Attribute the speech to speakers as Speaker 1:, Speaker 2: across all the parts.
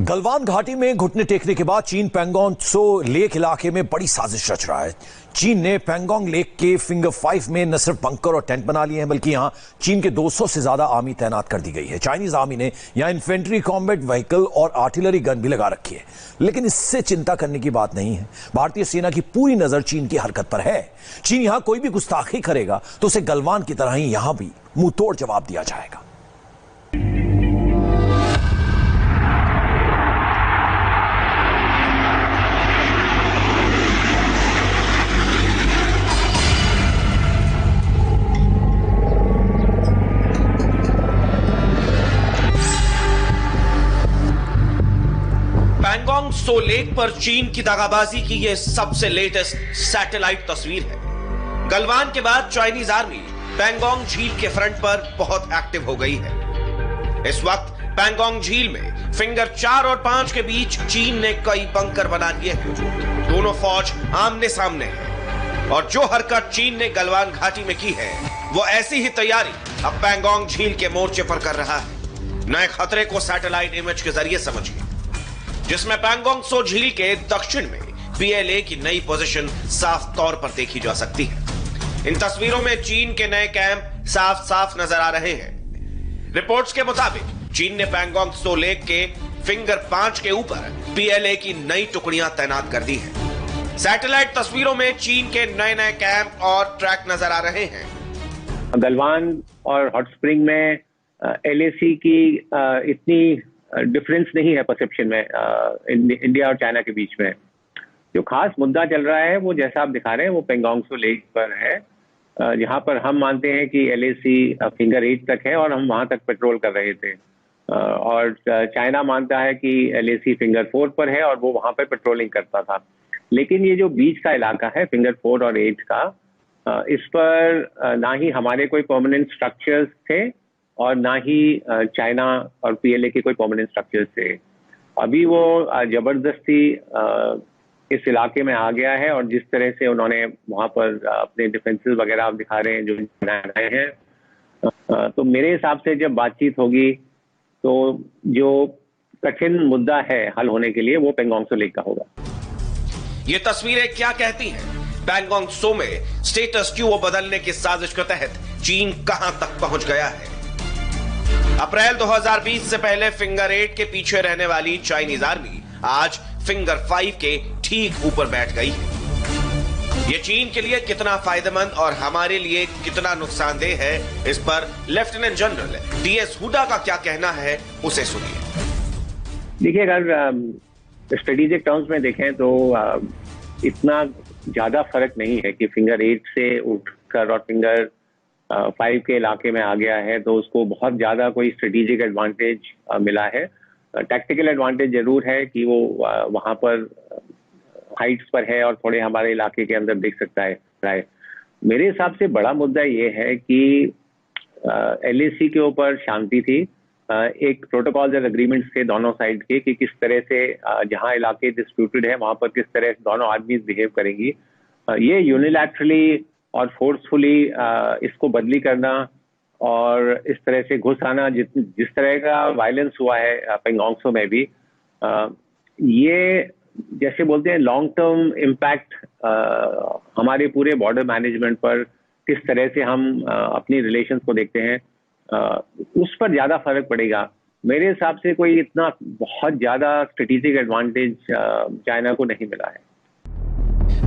Speaker 1: गलवान घाटी में घुटने टेकने के बाद चीन पैंगोंग त्सो लेक इलाके में बड़ी साजिश रच रहा है। चीन ने पैंगोंग लेक के फिंगर 5 में न सिर्फ बंकर और टेंट बना लिए हैं, बल्कि यहां चीन के 200 से ज्यादा आर्मी तैनात कर दी गई है। चाइनीज आर्मी ने यहां इन्फेंट्री कॉम्बैट व्हीकल और आर्टिलरी गन भी लगा रखी है, लेकिन इससे चिंता करने की बात नहीं है। भारतीय सेना की पूरी नजर चीन की हरकत पर है। चीन यहां कोई भी गुस्ताखी करेगा तो उसे गलवान की तरह ही यहां भी मुंह तोड़ जवाब दिया जाएगा।
Speaker 2: पैंगोंग त्सो लेक पर चीन की दगाबाजी की यह सबसे लेटेस्ट सैटेलाइट तस्वीर है। गलवान के बाद चाइनीज आर्मी पैंगोंग झील के फ्रंट पर बहुत एक्टिव हो गई है। इस वक्त पैंगोंग झील में फिंगर 4 और 5 के बीच चीन ने कई बंकर बना लिए हैं। दोनों फौज आमने सामने है और जो हरकत चीन ने गलवान घाटी में की है, वो ऐसी ही तैयारी अब पैंगोंग झील के मोर्चे पर कर रहा है। नए खतरे को सैटेलाइट इमेज के जरिए समझिए, जिसमें पैंगोंग त्सो झील के दक्षिण में पीएलए की नई पोजीशन साफ तौर पर देखी जा सकती है। इन तस्वीरों में चीन के नए कैंप साफ साफ नजर आ रहे हैं। रिपोर्ट्स के मुताबिक चीन ने पैंगोंग त्सो लेक के फिंगर 5 के ऊपर पीएलए की नई टुकड़ियां तैनात कर दी हैं। सैटेलाइट तस्वीरों में चीन के नए नए कैंप और ट्रैक नजर आ रहे हैं।
Speaker 3: गलवान और हॉट स्प्रिंग में एलएसी की इतनी डिफरेंस नहीं है परसेप्शन में इंडिया और चाइना के बीच में। जो खास मुद्दा चल रहा है वो जैसा आप दिखा रहे हैं वो पैंगोंग त्सो लेक पर है, जहां पर हम मानते हैं कि एलएसी फिंगर 8 तक है और हम वहां तक पेट्रोल कर रहे थे, और चाइना मानता है कि एलएसी फिंगर 4 पर है और वो वहां पर पेट्रोलिंग करता था। लेकिन ये जो बीच का इलाका है फिंगर 4 और 8 का, इस पर ना ही हमारे कोई परमानेंट स्ट्रक्चर्स थे और ना ही चाइना और पीएलए के कोई परमानेंट स्ट्रक्चर्स थे। अभी वो जबरदस्ती इस इलाके में आ गया है और जिस तरह से उन्होंने वहां पर अपने डिफेंसेस वगैरह आप दिखा रहे हैं जो बनाए हैं, तो मेरे हिसाब से जब बातचीत होगी तो जो कठिन मुद्दा है हल होने के लिए वो पैंगोंग त्सो लेक का होगा।
Speaker 2: ये तस्वीरें क्या कहती हैं? पैंगोंग त्सो में स्टेटस क्यू बदलने की साजिश के तहत चीन कहां तक पहुंच गया है? अप्रैल 2020 से पहले फिंगर 8 के पीछे रहने वाली चाइनीज आर्मी आज फिंगर 5 के ठीक ऊपर बैठ गई है। ये चीन के लिए कितना फायदेमंद और हमारे लिए कितना नुकसानदेह है, इस पर लेफ्टिनेंट जनरल डीएस हुडा का क्या कहना है, उसे सुनिए।
Speaker 3: देखिए, अगर स्ट्रेटेजिक टर्म्स में देखें तो इतना ज्यादा फर्क नहीं है कि फिंगर 8 से उठकर और फिंगर 5 के इलाके में आ गया है तो उसको बहुत ज्यादा कोई स्ट्रेटेजिक एडवांटेज मिला है। टैक्टिकल एडवांटेज जरूर है कि वो वहां पर हाइट्स पर है और थोड़े हमारे इलाके के अंदर दिख सकता है। मेरे हिसाब से बड़ा मुद्दा ये है कि एलएसी के ऊपर शांति थी, एक प्रोटोकॉल्स और एग्रीमेंट्स थे दोनों साइड के कि किस तरह से जहां इलाके डिस्प्यूटेड है वहां पर किस तरह से दोनों आर्मीज बिहेव करेंगी। ये यूनिलैटरली और फोर्सफुली इसको बदली करना और इस तरह से घुस आना, जिस तरह का वायलेंस हुआ है पैंगोंग त्सो में भी, ये जैसे बोलते हैं लॉन्ग टर्म इम्पैक्ट हमारे पूरे बॉर्डर मैनेजमेंट पर किस तरह से हम अपनी रिलेशंस को देखते हैं, उस पर ज्यादा फर्क पड़ेगा। मेरे हिसाब से कोई इतना बहुत ज्यादा स्ट्रेटेजिक एडवांटेज चाइना को नहीं मिला है।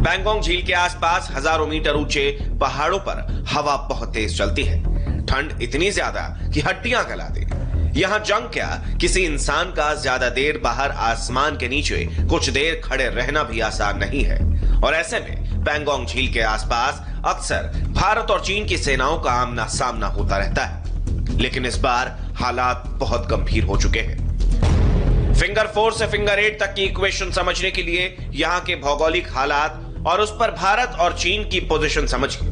Speaker 2: पैंगोंग झील के आसपास हजारों मीटर ऊंचे पहाड़ों पर हवा बहुत तेज चलती है। ठंड इतनी ज्यादा कि हड्डियां गला दे। यहाँ जंग क्या, किसी इंसान का ज्यादा देर बाहर आसमान के नीचे कुछ देर खड़े रहना भी आसान नहीं है। और ऐसे में पैंगोंग झील के आसपास अक्सर भारत और चीन की सेनाओं का आमना सामना होता रहता है, लेकिन इस बार हालात बहुत गंभीर हो चुके हैं। फिंगर 4 से फिंगर 8 तक की इक्वेशन समझने के लिए यहाँ के भौगोलिक हालात और उस पर भारत और चीन की पोजीशन समझिए।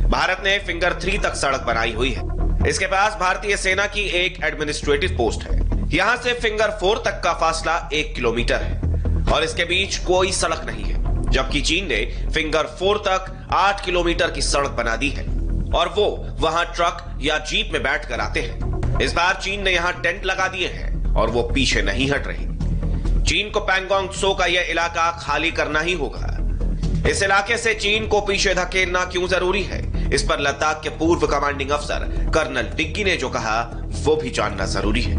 Speaker 2: भारत ने फिंगर 3 तक सड़क बनाई हुई है। इसके पास भारतीय सेना की एक एडमिनिस्ट्रेटिव पोस्ट है। यहां से फिंगर 4 तक का फासला 1 किलोमीटर है और इसके बीच कोई सड़क नहीं है, जबकि चीन ने फिंगर 4 तक 8 किलोमीटर की सड़क बना दी है और वो वहां ट्रक या जीप में बैठकर आते हैं। इस बार चीन ने यहां टेंट लगा दिए हैं और वो पीछे नहीं हट रही। चीन को पैंगोंग त्सो का यह इलाका खाली करना ही होगा। इस इलाके से चीन को पीछे धकेलना क्यों जरूरी है, इस पर लद्दाख के पूर्व कमांडिंग अफसर कर्नल डिग्गी ने जो कहा वो भी जानना जरूरी है।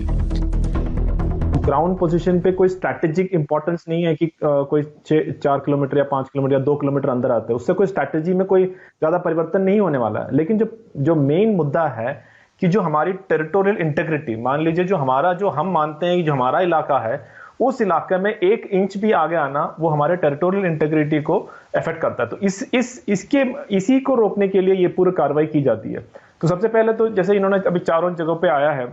Speaker 4: ग्राउंड पोजीशन पे कोई स्ट्रैटेजिक इंपॉर्टेंस नहीं है कि कोई 4 किलोमीटर या 5 किलोमीटर या 2 किलोमीटर अंदर आते हैं, उससे कोई स्ट्रैटेजी में कोई ज्यादा परिवर्तन नहीं होने वाला है। लेकिन जो मेन मुद्दा है कि जो हमारी टेरिटोरियल इंटीग्रिटी, मान लीजिए जो हम मानते हैं कि जो हमारा इलाका है, उस इलाके में 1 इंच भी आगे आना वो हमारे टेरिटोरियल इंटीग्रिटी को अफेक्ट करता है। तो इसी को रोकने के लिए ये पूरी कार्रवाई की जाती है। तो सबसे पहले तो जैसे इन्होंने अभी चारों जगहों पे आया है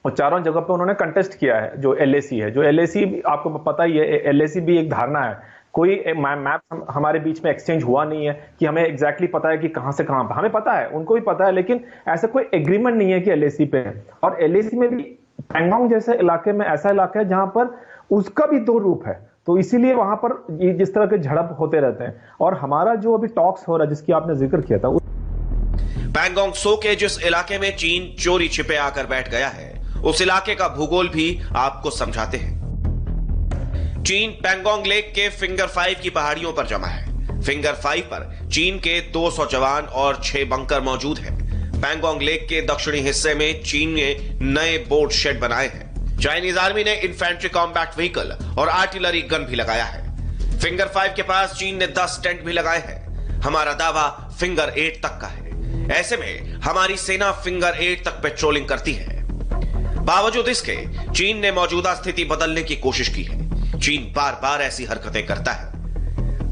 Speaker 4: और चारों जगह पे उन्होंने कंटेस्ट किया है जो एलएसी है। जो एलएसी आपको पता ही है, एलएसी भी एक धारणा है, कोई मैप हमारे बीच में एक्सचेंज हुआ नहीं है कि हमें एग्जैक्टली पता है कि कहां से कहां, हमें पता है, उनको भी पता है, लेकिन ऐसा कोई एग्रीमेंट नहीं है कि एलएसी पे है। और एलएसी में भी पैंगोंग जैसे इलाके में ऐसा इलाका है जहां पर उसका भी 2 रूप है, तो इसीलिए वहां पर जिस तरह के झड़प होते रहते हैं। और हमारा जो अभी टॉक्स हो रहा है जिसकी आपने जिक्र किया था,
Speaker 2: पैंगोंग त्सो के जिस इलाके में चीन चोरी छिपे आकर बैठ गया है, उस इलाके का भूगोल भी आपको समझाते हैं। चीन पैंगोंग लेक के फिंगर 5 की पहाड़ियों पर जमा है। फिंगर 5 पर चीन के 200 जवान और 6 बंकर मौजूद हैं। पैंगोंग लेक के दक्षिणी हिस्से में चीन ने नए बोट शेड बनाए हैं। चाइनीज आर्मी ने इन्फेंट्री कॉम्बैट व्हीकल और आर्टिलरी गन भी लगाया है। फिंगर 5 के पास चीन ने 10 टेंट भी लगाए हैं। हमारा दावा फिंगर 8 तक का है। ऐसे में हमारी सेना फिंगर 8 तक पेट्रोलिंग करती है। बावजूद इसके चीन ने मौजूदा स्थिति बदलने की कोशिश की है। चीन बार बार ऐसी हरकतें करता है।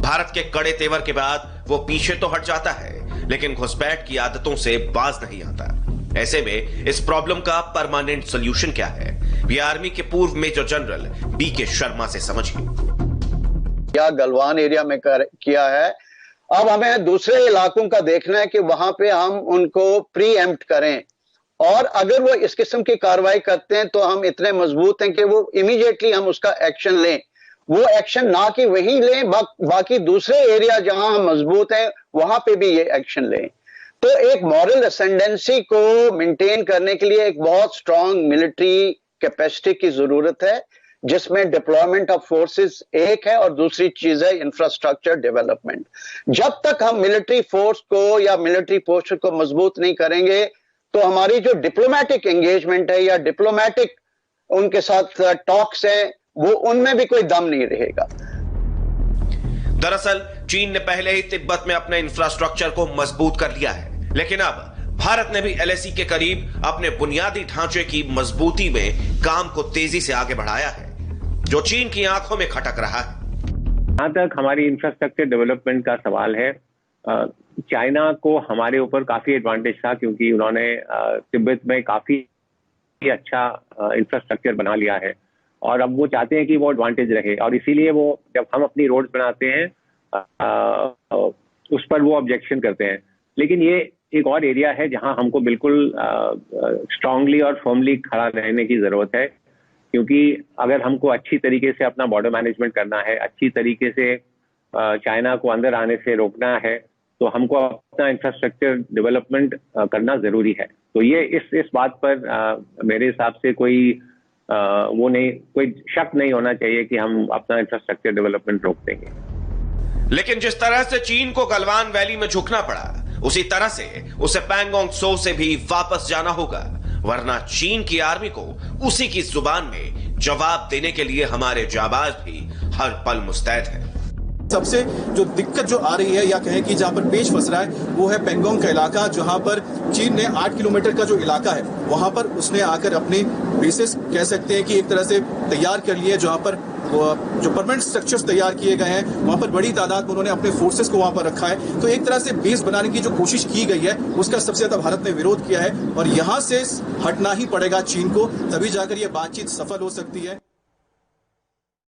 Speaker 2: भारत के कड़े तेवर के बाद वो पीछे तो हट जाता है, लेकिन घुसपैठ की आदतों से बाज नहीं आता। ऐसे में इस प्रॉब्लम का परमानेंट सॉल्यूशन क्या है, ये आर्मी के पूर्व मेजर जनरल बीके शर्मा से समझिए।
Speaker 5: क्या गलवान एरिया में किया है, अब हमें दूसरे इलाकों का देखना है कि वहां पे हम उनको प्री एम्प्ट करें, और अगर वो इस किस्म की कार्रवाई करते हैं तो हम इतने मजबूत हैं कि वो इमीडिएटली हम उसका एक्शन लें। वो एक्शन ना कि वहीं लें, बाकी दूसरे एरिया जहां हम मजबूत हैं वहां पे भी ये एक्शन लें। तो एक मॉरल असेंडेंसी को मेंटेन करने के लिए एक बहुत स्ट्रांग मिलिट्री कैपेसिटी की जरूरत है, जिसमें डिप्लॉयमेंट ऑफ फोर्सेस एक है और दूसरी चीज है इंफ्रास्ट्रक्चर डेवलपमेंट। जब तक हम मिलिट्री फोर्स को या मिलिट्री पोस्टर को मजबूत नहीं करेंगे तो हमारी जो डिप्लोमेटिक एंगेजमेंट है या डिप्लोमेटिक उनके साथ टॉक्स हैं, वो उनमें भी कोई दम नहीं रहेगा।
Speaker 2: दरअसल चीन ने पहले ही तिब्बत में अपने इंफ्रास्ट्रक्चर को मजबूत कर लिया है, लेकिन अब भारत ने भी एलएसी के करीब अपने बुनियादी ढांचे की मजबूती में काम को तेजी से आगे बढ़ाया है, जो चीन की आंखों में खटक रहा है।
Speaker 3: जहां तक हमारी इंफ्रास्ट्रक्चर डेवलपमेंट का सवाल है, चाइना को हमारे ऊपर काफी एडवांटेज था, क्योंकि उन्होंने तिब्बत में काफी अच्छा इंफ्रास्ट्रक्चर बना लिया है और अब वो चाहते हैं कि वो एडवांटेज रहे, और इसीलिए वो जब हम अपनी रोड्स बनाते हैं उस पर वो ऑब्जेक्शन करते हैं। लेकिन ये एक और एरिया है जहां हमको बिल्कुल स्ट्रांगली और फर्मली खड़ा रहने की जरूरत है, क्योंकि अगर हमको अच्छी तरीके से अपना बॉर्डर मैनेजमेंट करना है, अच्छी तरीके से चाइना को अंदर आने से रोकना है, तो हमको अपना इंफ्रास्ट्रक्चर डेवलपमेंट करना जरूरी है। तो ये इस बात पर मेरे हिसाब से कोई शक नहीं होना चाहिए कि हम अपना इंफ्रास्ट्रक्चर डेवलपमेंट रोक देंगे।
Speaker 2: लेकिन जिस तरह से चीन को गलवान वैली में झुकना पड़ा, उसी तरह से उसे पैंगोंग त्सो से भी वापस जाना होगा, वरना चीन की आर्मी को उसी की जुबान में जवाब देने के लिए हमारे जाबाज भी हर पल मुस्तैद है।
Speaker 6: सबसे जो दिक्कत जो आ रही है या कहें कि जहां पर पेच फंस रहा है वो है पैंगोंग का इलाका, जहां पर चीन ने 8 किलोमीटर का जो इलाका है वहां पर उसने आकर अपने बेसिस कह सकते हैं कि एक तरह से तैयार कर लिए, जहां पर जो परमानेंट स्ट्रक्चर्स तैयार किए गए हैं, वहां पर बड़ी तादाद में उन्होंने अपने फोर्सेस को वहां पर रखा है। तो एक तरह से बेस बनाने की जो कोशिश की गई है उसका सबसे ज्यादा भारत ने विरोध किया है, और यहां से हटना ही पड़ेगा चीन को, तभी जाकर यह बातचीत सफल हो सकती है।